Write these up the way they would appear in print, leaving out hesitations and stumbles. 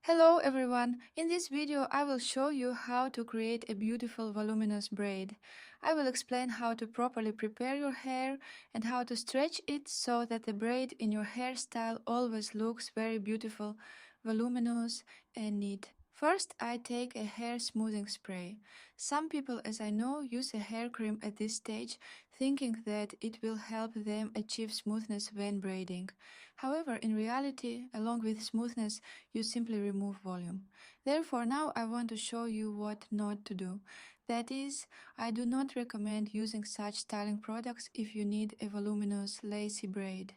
Hello everyone! In this video I will show you how to create a beautiful voluminous braid. I will explain how to properly prepare your hair and how to stretch it so that the braid in your hairstyle always looks very beautiful, voluminous and neat. First, I take a hair smoothing spray. Some people, as I know, use a hair cream at this stage, thinking that it will help them achieve smoothness when braiding. However, in reality, along with smoothness, you simply remove volume. Therefore, now I want to show you what not to do. That is, I do not recommend using such styling products if you need a voluminous, lacy braid.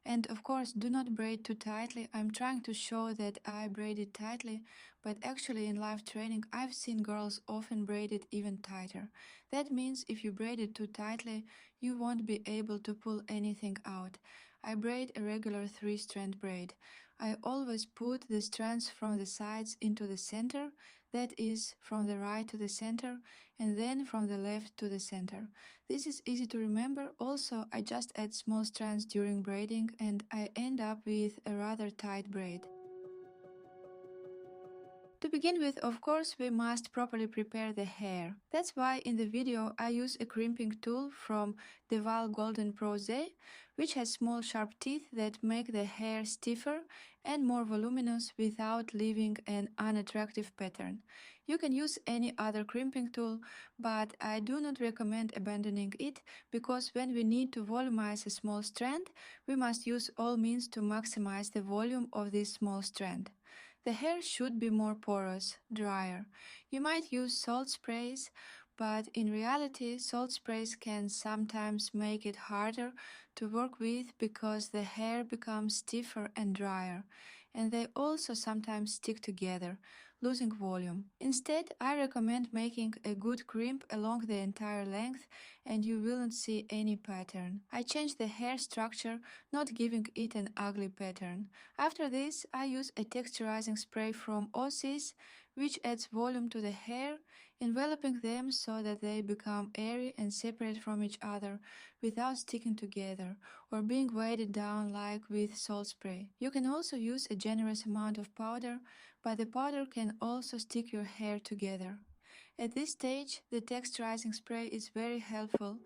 And of course, do not braid too tightly. I'm trying to show that I braided tightly, but actually in live training I've seen girls often braid it even tighter. That means if you braid it too tightly, you won't be able to pull anything out. I braid a regular 3-strand braid. I always put the strands from the sides into the center, that is, from the right to the center, and then from the left to the center. This is easy to remember. Also, I just add small strands during braiding and I end up with a rather tight braid. To begin with, of course, we must properly prepare the hair. That's why in the video I use a crimping tool from the Val Golden Pro Z, which has small sharp teeth that make the hair stiffer and more voluminous without leaving an unattractive pattern. You can use any other crimping tool, but I do not recommend abandoning it, because when we need to volumize a small strand, we must use all means to maximize the volume of this small strand. The hair should be more porous, drier. You might use salt sprays, but in reality salt sprays can sometimes make it harder to work with because the hair becomes stiffer and drier, and they also sometimes stick together, losing volume. Instead, I recommend making a good crimp along the entire length and you won't see any pattern. I change the hair structure, not giving it an ugly pattern. After this, I use a texturizing spray from Osis, which adds volume to the hair, enveloping them so that they become airy and separate from each other without sticking together or being weighted down like with salt spray. You can also use a generous amount of powder, but the powder can also stick your hair together. At this stage, the texturizing spray is very helpful.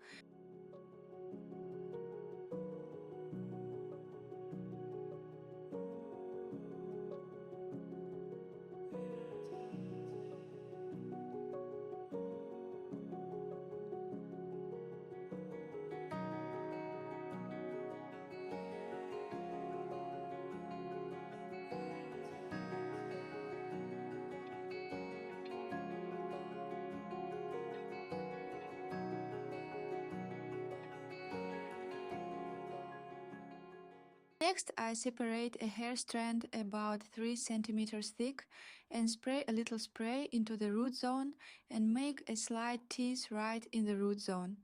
Next, I separate a hair strand about 3 cm thick and spray a little spray into the root zone and make a slight tease right in the root zone.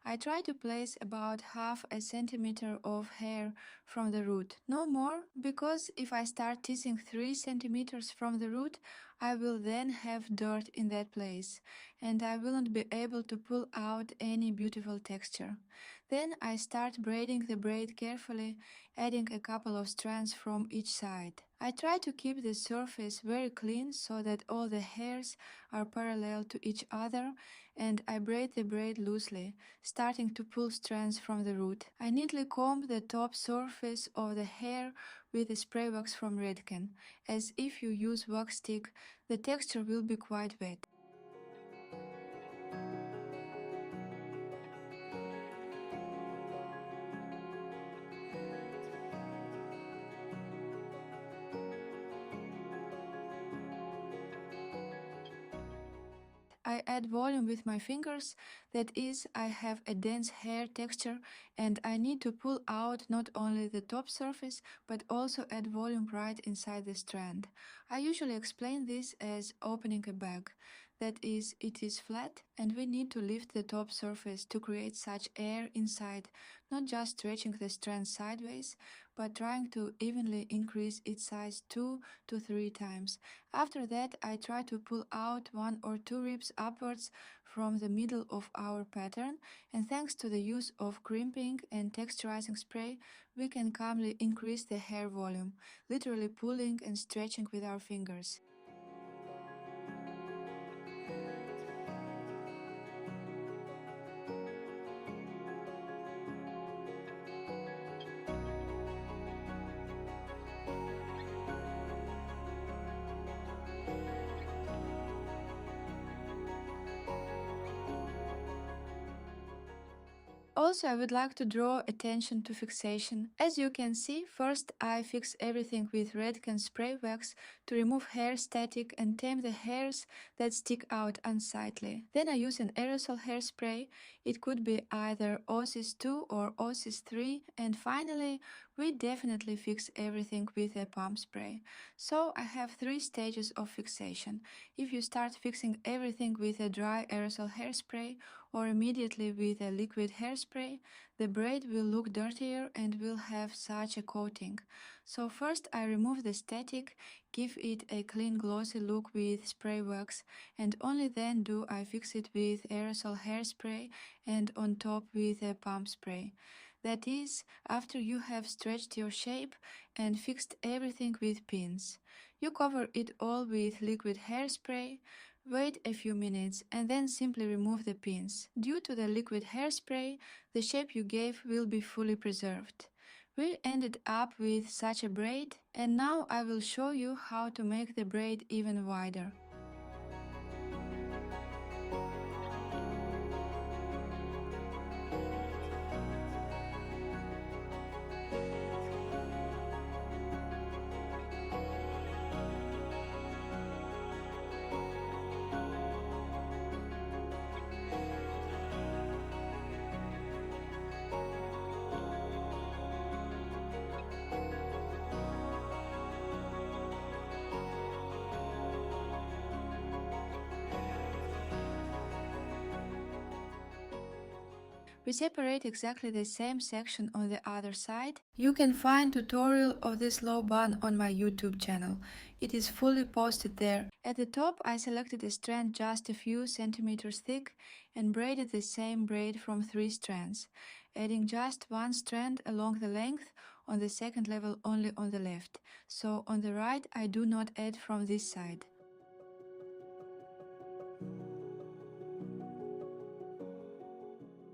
I try to place about half a centimeter of hair from the root, no more, because if I start teasing 3 centimeters from the root, I will then have dirt in that place, and I won't be able to pull out any beautiful texture. Then I start braiding the braid carefully, adding a couple of strands from each side. I try to keep the surface very clean so that all the hairs are parallel to each other, and I braid the braid loosely, starting to pull strands from the root. I neatly comb the top surface of the hair with a spray wax from Redken, as if you use wax stick, the texture will be quite wet. I add volume with my fingers, that is, I have a dense hair texture and I need to pull out not only the top surface but also add volume right inside the strand. I usually explain this as opening a bag. that is, it is flat, and we need to lift the top surface to create such air inside, not just stretching the strand sideways, but trying to evenly increase its size 2 to 3 times. After that, I try to pull out 1 or 2 ribs upwards from the middle of our pattern, and thanks to the use of crimping and texturizing spray, we can calmly increase the hair volume, literally pulling and stretching with our fingers. Also, I would like to draw attention to fixation. As you can see, first I fix everything with red can spray wax to remove hair static and tame the hairs that stick out unsightly. Then I use an aerosol hairspray. It could be either Oasis 2 or Oasis 3. And finally, we definitely fix everything with a pump spray. So I have 3 stages of fixation. If you start fixing everything with a dry aerosol hairspray, or immediately with a liquid hairspray, the braid will look dirtier and will have such a coating. So first I remove the static, give it a clean glossy look with spray wax, and only then do I fix it with aerosol hairspray and on top with a pump spray. That is, after you have stretched your shape and fixed everything with pins. You cover it all with liquid hairspray, wait a few minutes and then simply remove the pins. Due to the liquid hairspray, the shape you gave will be fully preserved. We ended up with such a braid, and now I will show you how to make the braid even wider. We separate exactly the same section on the other side. You can find tutorial of this low bun on my YouTube channel. It is fully posted there. At the top I selected a strand just a few centimeters thick and braided the same braid from 3 strands, adding just 1 strand along the length, on the second level only on the left. So on the right I do not add from this side.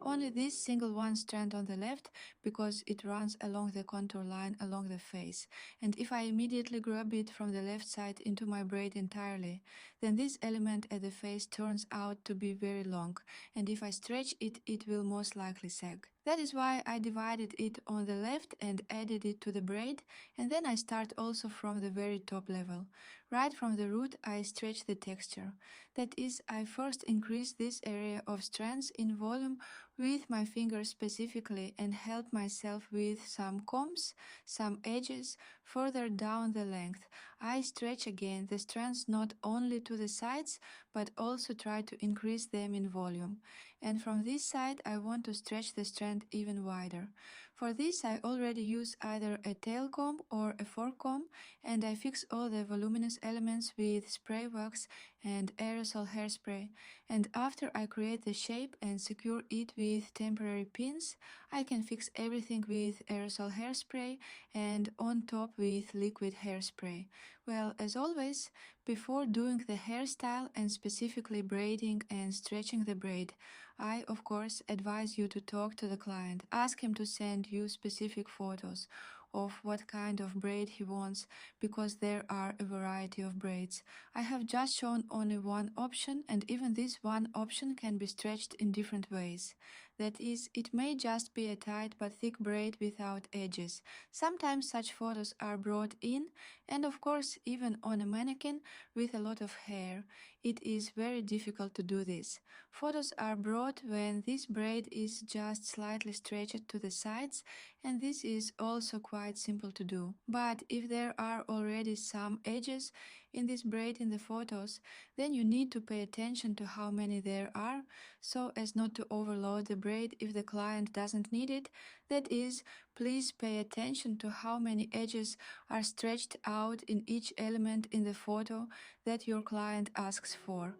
Only this single one strand on the left, because it runs along the contour line along the face, and if I immediately grab it from the left side into my braid entirely, then this element at the face turns out to be very long, and if I stretch it, it will most likely sag. That is why I divided it on the left and added it to the braid, and then I start also from the very top level. Right from the root I stretch the texture. That is, I first increase this area of strands in volume with my fingers specifically and help myself with some combs, some edges, further down the length. I stretch again the strands not only to the sides, but also try to increase them in volume. And from this side I want to stretch the strand even wider. For this I already use either a tail comb or a fork comb, and I fix all the voluminous elements with spray wax and aerosol hairspray. And after I create the shape and secure it with temporary pins, I can fix everything with aerosol hairspray and on top with liquid hairspray. Well, as always, before doing the hairstyle and specifically braiding and stretching the braid, I, of course, advise you to talk to the client. Ask him to send you specific photos of what kind of braid he wants, because there are a variety of braids. I have just shown only one option, and even this one option can be stretched in different ways. That is, it may just be a tight but thick braid without edges. Sometimes such photos are brought in, and of course even on a mannequin with a lot of hair. It is very difficult to do this. Photos are brought when this braid is just slightly stretched to the sides, and this is also quite simple to do. But if there are already some edges, in this braid in the photos, then you need to pay attention to how many there are, so as not to overload the braid if the client doesn't need it. That is, please pay attention to how many edges are stretched out in each element in the photo that your client asks for.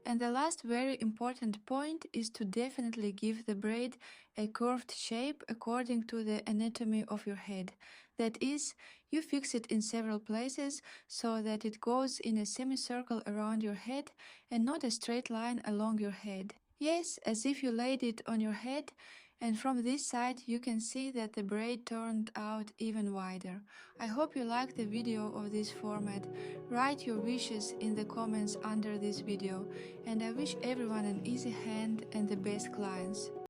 And the last very important point is to definitely give the braid a curved shape according to the anatomy of your head. That is, you fix it in several places so that it goes in a semicircle around your head and not a straight line along your head. Yes, as if you laid it on your head, and from this side you can see that the braid turned out even wider. I hope you liked the video of this format. Write your wishes in the comments under this video, and I wish everyone an easy hand and the best clients.